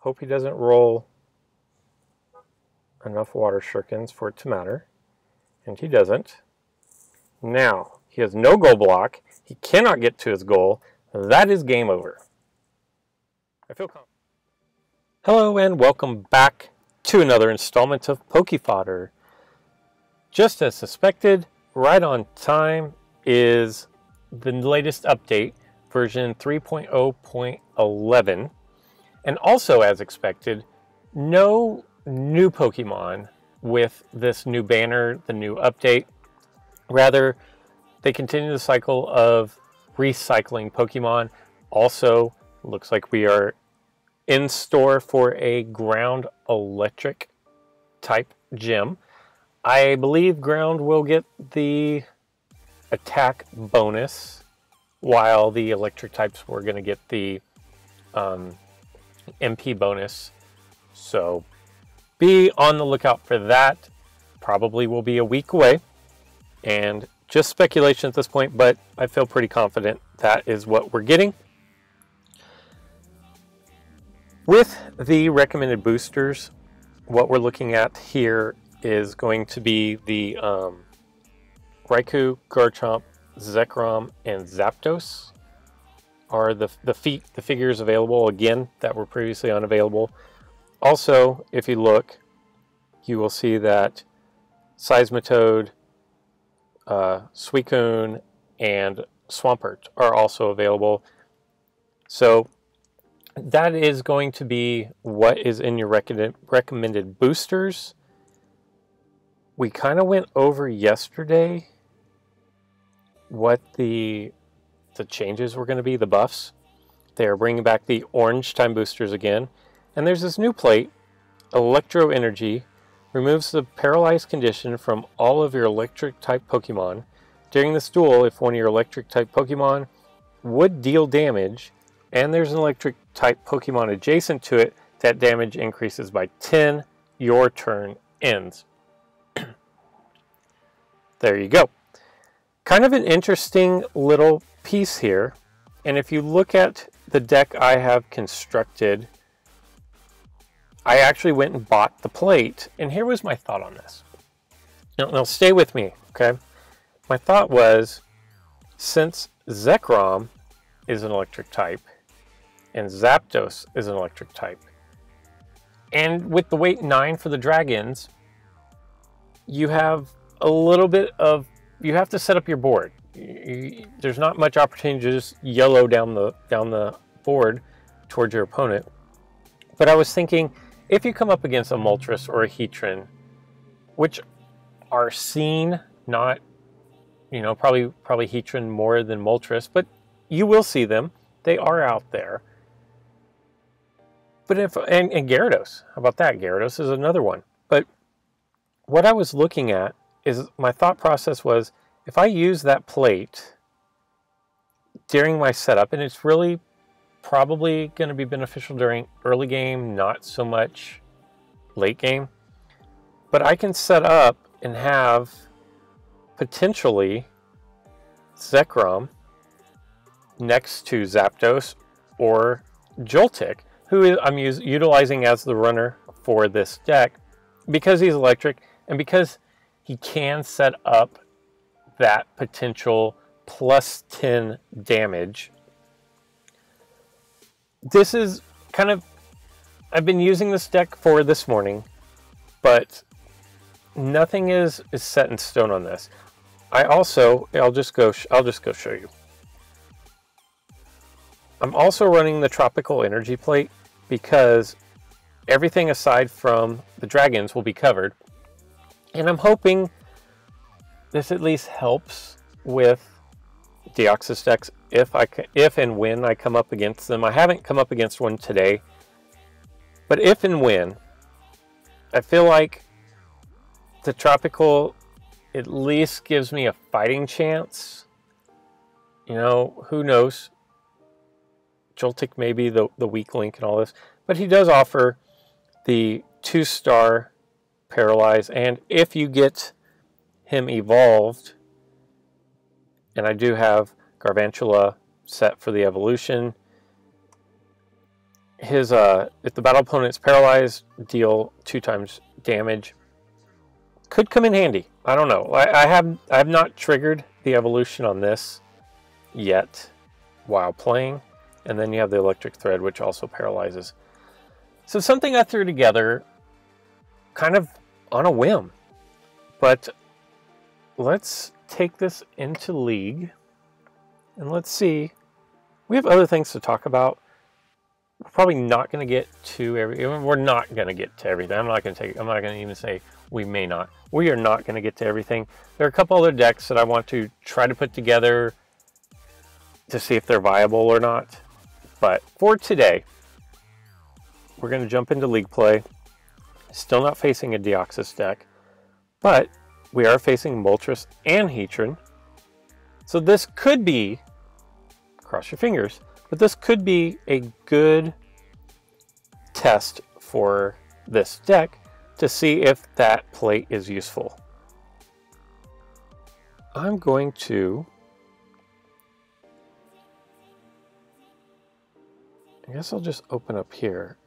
Hope he doesn't roll enough water shurikens for it to matter. And he doesn't. Now, he has no goal block. He cannot get to his goal. That is game over. I feel confident. Hello and welcome back to another installment of Pokefodder. Just as suspected, right on time is the latest update, version 3.0.11. And also as expected, no new Pokemon with this new banner, the new update. Rather, they continue the cycle of recycling Pokemon. Also, looks like we are in store for a ground electric type gym. I believe ground will get the attack bonus, while the electric types were going to get the MP bonus. So be on the lookout for that. Probably will be a week away. And just speculation at this point, but I feel pretty confident that is what we're getting. With the recommended boosters, what we're looking at here is going to be the Raikou, Garchomp, Zekrom, and Zapdos are the figures available again that were previously unavailable. Also, if you look, you will see that Seismitoad, Suicune, and Swampert are also available. So that is going to be what is in your recommended boosters. We kind of went over yesterday what the changes were going to be, the buffs. They are bringing back the orange time boosters again. And there's this new plate, Electro Energy, removes the paralyzed condition from all of your electric type Pokemon. During this duel, if one of your electric type Pokemon would deal damage, and there's an electric type Pokemon adjacent to it, that damage increases by 10, your turn ends. There you go. Kind of an interesting little piece here. And if you look at the deck I have constructed, I actually went and bought the plate, and here was my thought on this. Now stay with me, okay? My thought was, since Zekrom is an electric type, and Zapdos is an electric type, and with the weight 9 for the dragons, you have a little bit of, you have to set up your board. There's not much opportunity to just yellow down the board towards your opponent. But I was thinking, if you come up against a Moltres or a Heatran, which are seen, not, you know, probably Heatran more than Moltres, but you will see them. They are out there. But and Gyarados, how about that? Gyarados is another one. But what I was looking at is, my thought process was, if I use that plate during my setup, and it's really probably going to be beneficial during early game, not so much late game. But I can set up and have potentially Zekrom next to Zapdos or Joltik, who I'm utilizing as the runner for this deck because he's electric and because he can set up that potential plus 10 damage. This is kind of, I've been using this deck for this morning, but nothing is set in stone on this. I'll just go show you. I'm also running the Tropical Energy plate because everything aside from the dragons will be covered. And I'm hoping this at least helps with Deoxys decks if and when I come up against them. I haven't come up against one today, but if and when, I feel like the Tropical at least gives me a fighting chance. You know, who knows? Joltik may be the weak link and all this, but he does offer the 2-star Paralyze, and if you get him evolved, and I do have Garvantula set for the evolution, his if the battle opponent's paralyzed, deal 2 times damage. Could come in handy. I don't know. I have not triggered the evolution on this yet while playing. And then you have the electric thread, which also paralyzes. So something I threw together kind of on a whim. But let's take this into League and let's see. We have other things to talk about. We're probably not going to get to everything. We're not going to get to everything. I'm not going to even say we may not. We are not going to get to everything. There are a couple other decks that I want to try to put together to see if they're viable or not. But for today, we're going to jump into League play. Still not facing a Deoxys deck, but we are facing Moltres and Heatran. So this could be, cross your fingers, but this could be a good test for this deck to see if that play is useful. I'm going to, I guess I'll just open up here.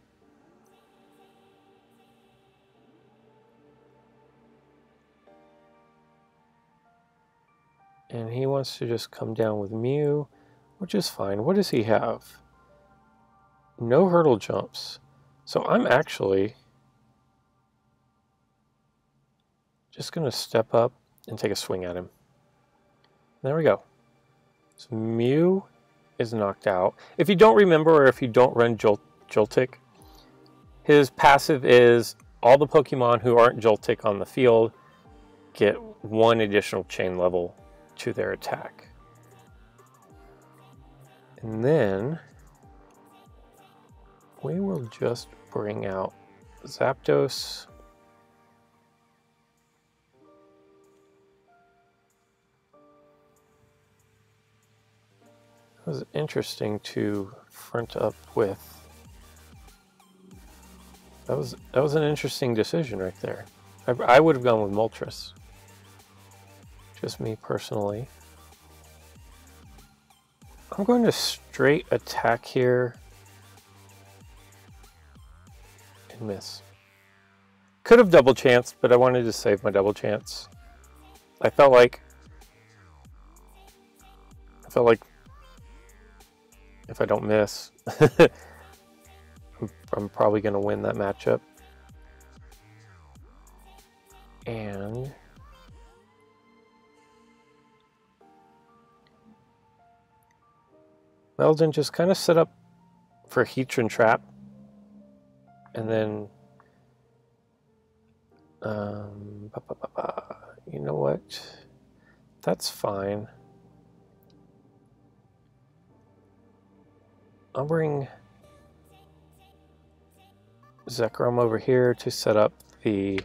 And he wants to just come down with Mew, which is fine. What does he have? No hurdle jumps. So I'm actually just going to step up and take a swing at him. There we go. So Mew is knocked out. If you don't remember, or if you don't run Joltik, his passive is all the Pokemon who aren't Joltik on the field get 1 additional chain level to their attack. And then we will just bring out Zapdos. It was interesting to front up with. That was an interesting decision right there. I would have gone with Moltres. Just me personally. I'm going to straight attack here and miss. Could have double chanced, but I wanted to save my double chance. I felt like if I don't miss, I'm probably going to win that matchup. And Meldon just kind of set up for Heatran Trap, and then you know what? That's fine. I'll bring Zekrom over here to set up the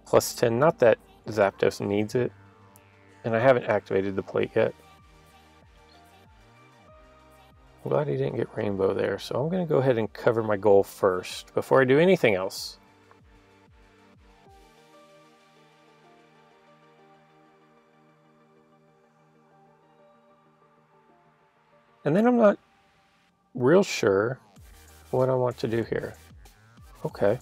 +10. Not that Zapdos needs it, and I haven't activated the plate yet. I'm glad he didn't get Rainbow there, so I'm going to go ahead and cover my goal first before I do anything else. And then I'm not real sure what I want to do here. Okay.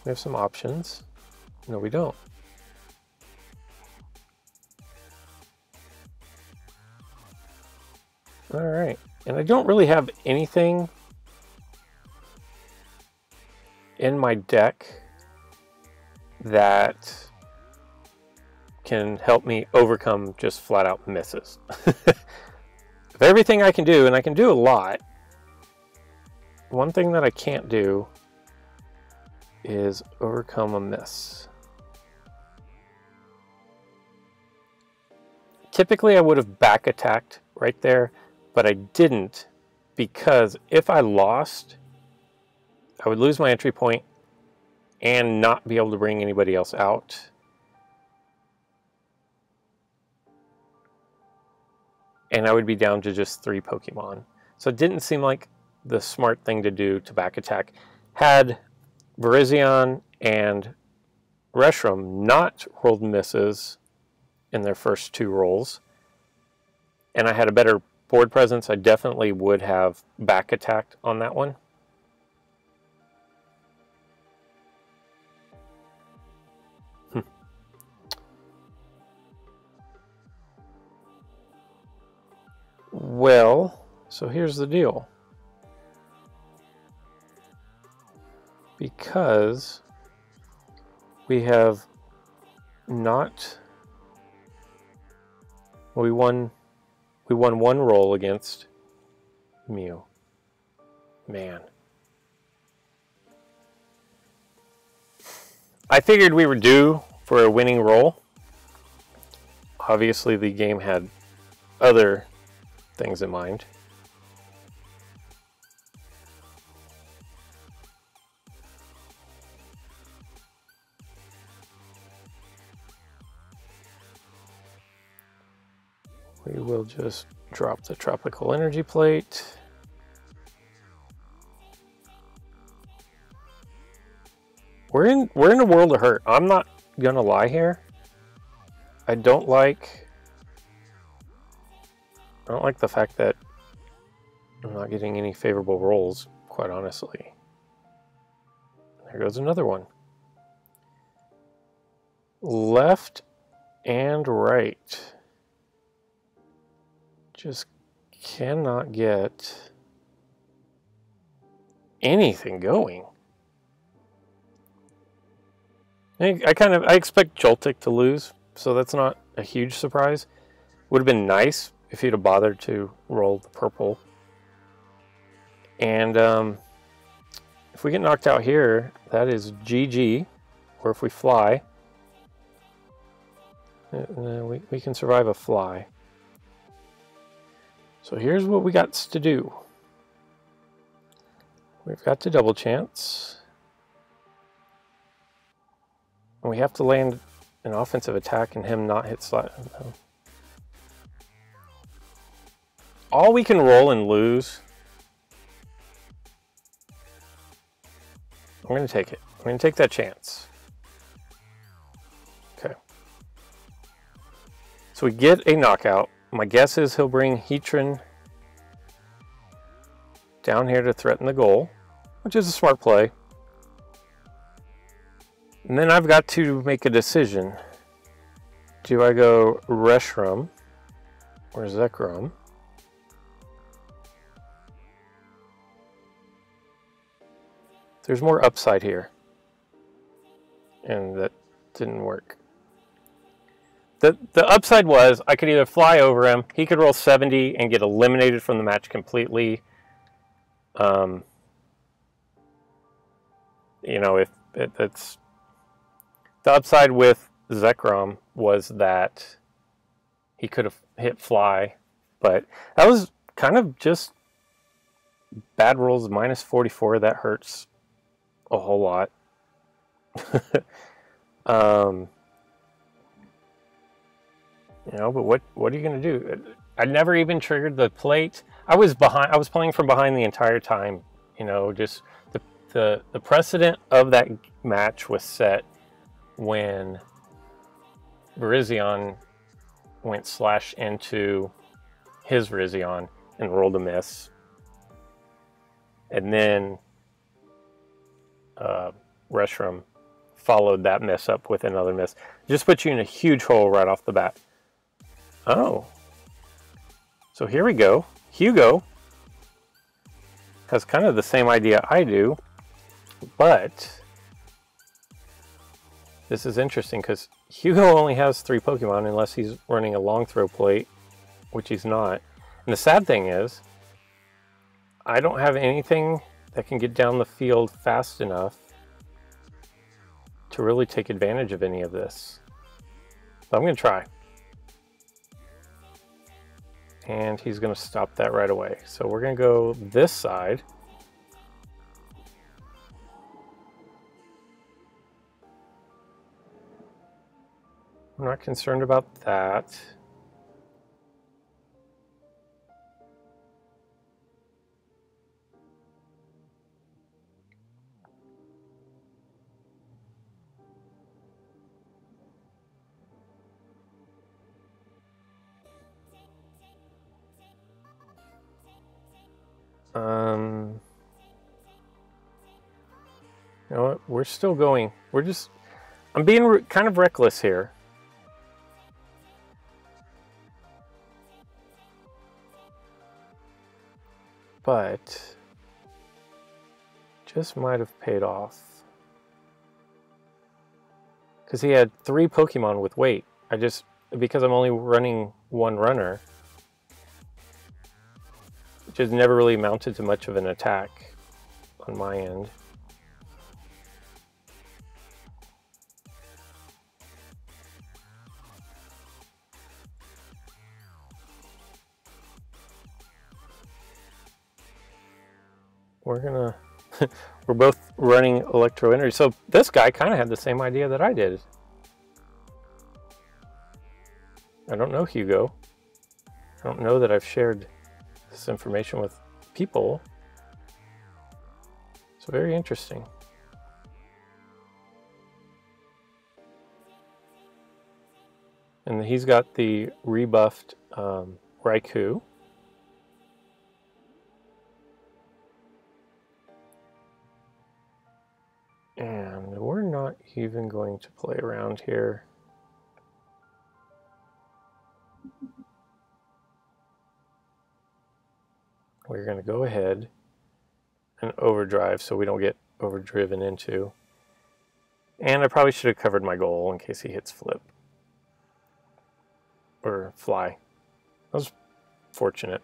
We have some options. No, we don't. All right, and I don't really have anything in my deck that can help me overcome just flat out misses. Of everything I can do, and I can do a lot, one thing that I can't do is overcome a miss. Typically I would have back attacked right there, but I didn't, because if I lost, I would lose my entry point and not be able to bring anybody else out. And I would be down to just 3 Pokemon. So it didn't seem like the smart thing to do to back attack. Had Virizion and Reshiram not rolled misses in their first 2 rolls, and I had a better board presence, I definitely would have back attacked on that one. Well, so here's the deal. Because we have not... We won one roll against Mew. Man. I figured we were due for a winning roll. Obviously, the game had other things in mind. We will just drop the tropical energy plate. We're in a world of hurt. I'm not gonna lie here. I don't like the fact that I'm not getting any favorable rolls, quite honestly. There goes another one. Left and right. Just cannot get anything going. I expect Joltik to lose, so that's not a huge surprise. Would have been nice if he'd have bothered to roll the purple. And if we get knocked out here, that is GG. Or if we fly, we can survive a fly. So here's what we got to do. We've got to double chance. And we have to land an offensive attack and him not hit slide. No. All we can roll and lose. I'm going to take it. I'm going to take that chance. Okay. So we get a knockout. My guess is he'll bring Heatran down here to threaten the goal, which is a smart play. And then I've got to make a decision. Do I go Reshiram or Zekrom? There's more upside here. And that didn't work. The upside was I could either fly over him, he could roll 70 and get eliminated from the match completely. You know, if it's the upside with Zekrom was that he could have hit fly, but that was kind of just bad rolls. Minus 44, that hurts a whole lot. You know, but what are you going to do? I never even triggered the plate. I was playing from behind the entire time. You know, just the precedent of that match was set when Virizion went slash into his Virizion and rolled a miss. And then Reshiram followed that miss up with another miss. Just puts you in a huge hole right off the bat. Oh. So here we go. Hugo has kind of the same idea I do, but this is interesting because Hugo only has 3 Pokemon unless he's running a long throw plate, which he's not. And the sad thing is, I don't have anything that can get down the field fast enough to really take advantage of any of this. But I'm going to try. And he's going to stop that right away. So we're going to go this side. I'm not concerned about that. You know what? We're still going. I'm being kind of reckless here. But just might have paid off. Because he had 3 Pokemon with weight. Because I'm only running 1 runner, which has never really amounted to much of an attack on my end. We're both running Electro Energy. So this guy kind of had the same idea that I did. I don't know Hugo. I don't know that I've shared this information with people. It's very interesting. And he's got the rebuffed Raikou. And we're not even going to play around here. We're going to go ahead and overdrive so we don't get overdriven into. And I probably should have covered my goal in case he hits flip. Or fly. That was fortunate.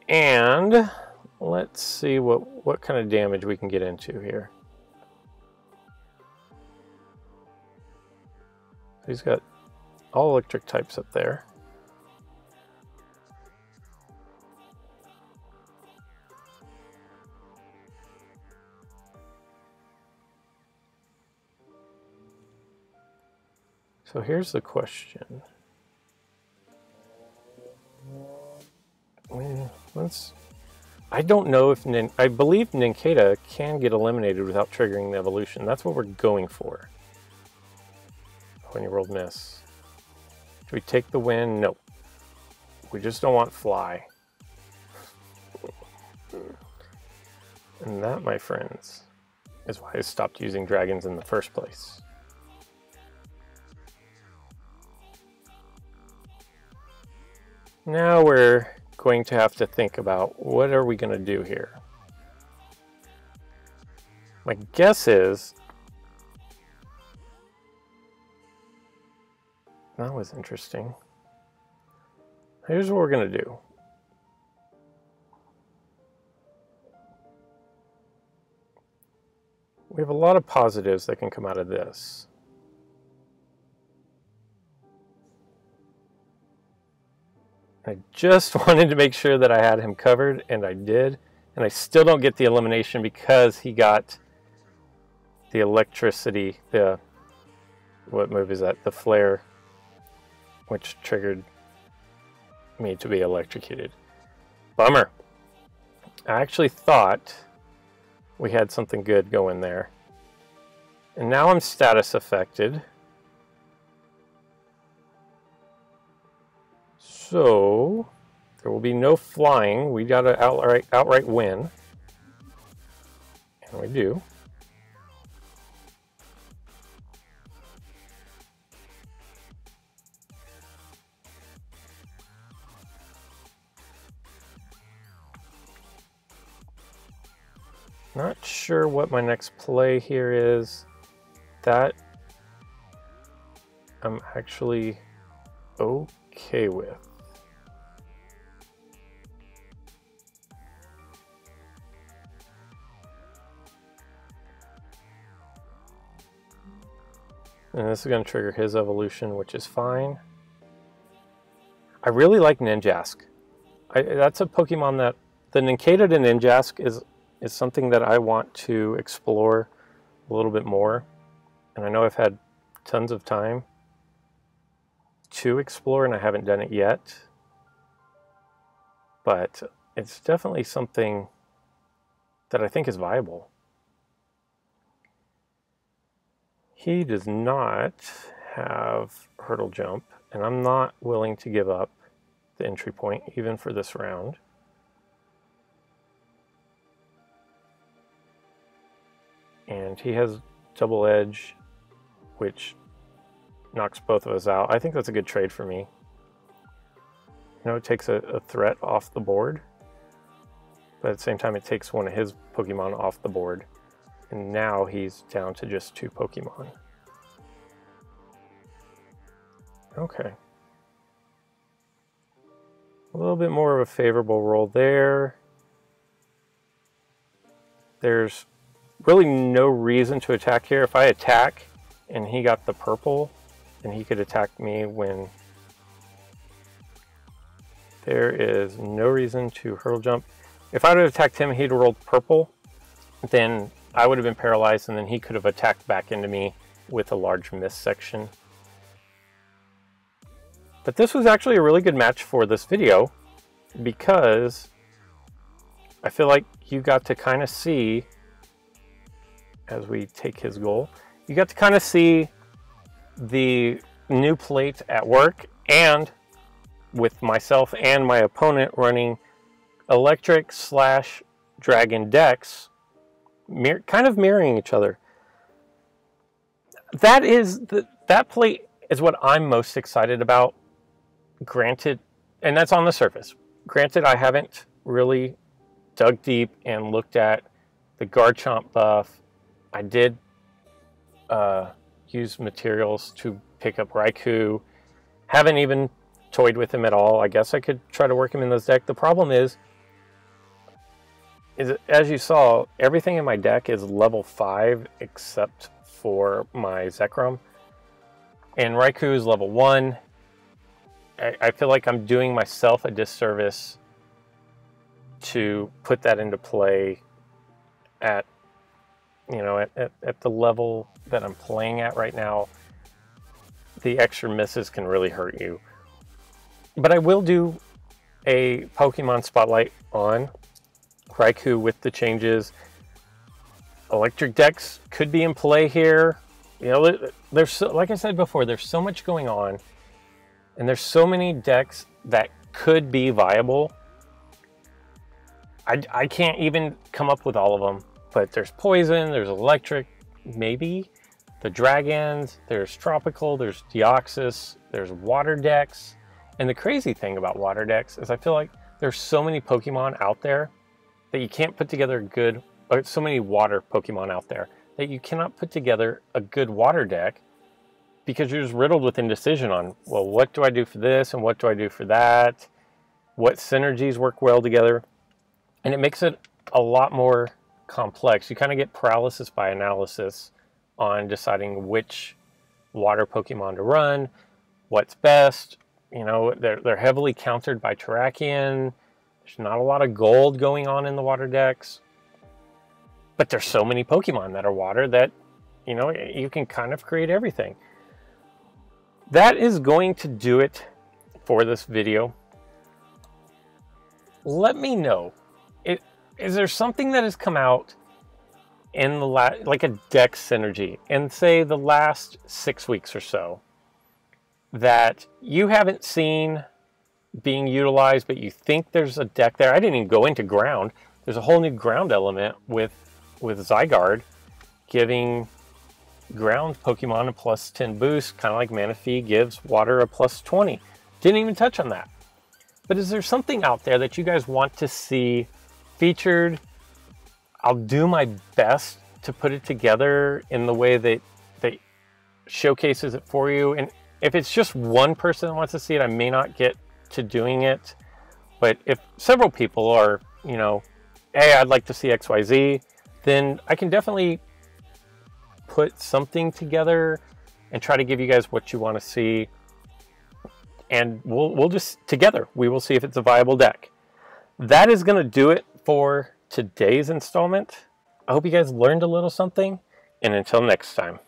And let's see what kind of damage we can get into here. He's got all electric types up there. So here's the question. I don't know if I believe Nincada can get eliminated without triggering the evolution. That's what we're going for. When you rolled miss. Do we take the win? Nope. We just don't want fly. And that, my friends, is why I stopped using dragons in the first place. Now we're going to have to think about what are we going to do here. My guess is that was interesting. Here's what we're going to do. We have a lot of positives that can come out of this. I just wanted to make sure that I had him covered, and I did. And I still don't get the elimination because he got the electricity, what move is that? The flare, which triggered me to be electrocuted. Bummer. I actually thought we had something good going there. And now I'm status affected. So there will be no flying. We got an outright win. And we do. Not sure what my next play here is. That I'm actually okay with. And this is going to trigger his evolution, which is fine. I really like Ninjask. That's a Pokemon that... The Nincada to Ninjask is something that I want to explore a little bit more. And I know I've had tons of time to explore, and I haven't done it yet. But it's definitely something that I think is viable. He does not have hurdle jump, and I'm not willing to give up the entry point even for this round. And he has double edge, which knocks both of us out. I think that's a good trade for me. You know, it takes a threat off the board, but at the same time it takes one of his Pokemon off the board. And now he's down to just 2 Pokemon. Okay. A little bit more of a favorable roll there. There's really no reason to attack here. If I attack and he got the purple, then he could attack me when there is no reason to hurdle jump. If I would have attacked him, he'd rolled purple, then I would have been paralyzed, and then he could have attacked back into me with a large miss section. But this was actually a really good match for this video, because I feel like you got to kind of see, as we take his goal, you got to kind of see the new plate at work, and with myself and my opponent running electric / dragon decks, kind of mirroring each other. That plate is what I'm most excited about. Granted, and that's on the surface. Granted, I haven't really dug deep and looked at the Garchomp buff. I did use materials to pick up Raikou. Haven't even toyed with him at all. I guess I could try to work him in this deck. The problem is as you saw, everything in my deck is level 5 except for my Zekrom. And Raikou is level 1. I feel like I'm doing myself a disservice to put that into play at, you know, at the level that I'm playing at right now. The extra misses can really hurt you. But I will do a Pokemon Spotlight on Raikou with the changes. Electric decks could be in play here. You know, there's so, like I said before, there's so much going on, and there's so many decks that could be viable. I can't even come up with all of them, but there's poison, there's electric, maybe the dragons, there's tropical, there's Deoxys, there's water decks. And the crazy thing about water decks is I feel like there's so many Pokemon out there that you can't put together a good, or so many water Pokemon out there that you cannot put together a good water deck, because you're just riddled with indecision on, well, what do I do for this and what do I do for that? What synergies work well together? And it makes it a lot more complex. You kind of get paralysis by analysis on deciding which water Pokemon to run, what's best. You know, they're heavily countered by Terrakion. There's not a lot of gold going on in the water decks. But there's so many Pokemon that are water that, you know, you can kind of create everything. That is going to do it for this video. Let me know. Is there something that has come out in the like a deck synergy in, say, the last 6 weeks or so that you haven't seen being utilized, but you think there's a deck there? I didn't even go into ground. There's a whole new ground element with Zygarde, giving ground Pokemon a +10 boost, kind of like Manaphy gives water a +20. Didn't even touch on that. But is there something out there that you guys want to see featured? I'll do my best to put it together in the way that showcases it for you. And if it's just one person that wants to see it, I may not get to doing it. But if several people are, you know, hey, I'd like to see XYZ, then I can definitely put something together and try to give you guys what you want to see. And we'll just, together, we will see if it's a viable deck. That is going to do it for today's installment. I hope you guys learned a little something, and until next time.